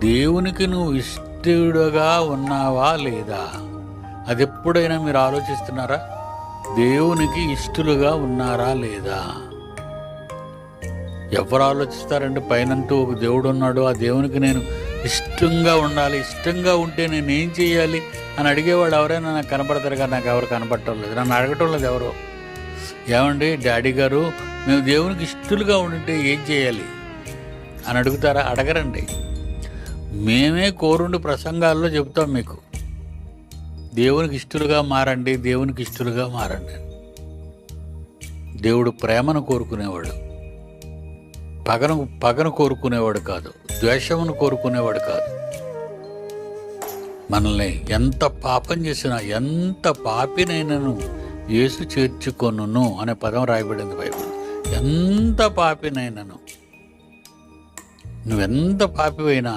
దేవునికి నువ్వు ఇష్టడుగా ఉన్నావా లేదా? అది ఎప్పుడైనా మీరు ఆలోచిస్తున్నారా? దేవునికి ఇష్టలుగా ఉన్నారా లేదా? ఎవరు ఆలోచిస్తారంటే పైనంటూ ఒక దేవుడు ఉన్నాడు, ఆ దేవునికి నేను ఇష్టంగా ఉండాలి, ఇష్టంగా ఉంటే నేను ఏం చేయాలి అని అడిగేవాళ్ళు ఎవరైనా నాకు కనపడతారు కానీ నాకు ఎవరు కనపడటం లేదు. నన్ను అడగటం లేదు ఎవరు. ఏమండి డాడీ గారు, మేము దేవునికి ఇష్టలుగా ఉంటే ఏం చేయాలి అని అడుగుతారా? అడగరండి. మేమే కోరుండి ప్రసంగాల్లో చెబుతాం మీకు, దేవునికి ఇష్టలుగా మారండి, దేవునికి ఇష్టలుగా మారండి. దేవుడు ప్రేమను కోరుకునేవాడు, పగను కోరుకునేవాడు కాదు, ద్వేషమును కోరుకునేవాడు కాదు. మనల్ని ఎంత పాపం చేసినా, ఎంత పాపినైనను యేసు చేర్చుకొనును అనే పదం రాయబడింది బైబిల్. ఎంత పాపినైనను, నువ్వెంత పాపివైనా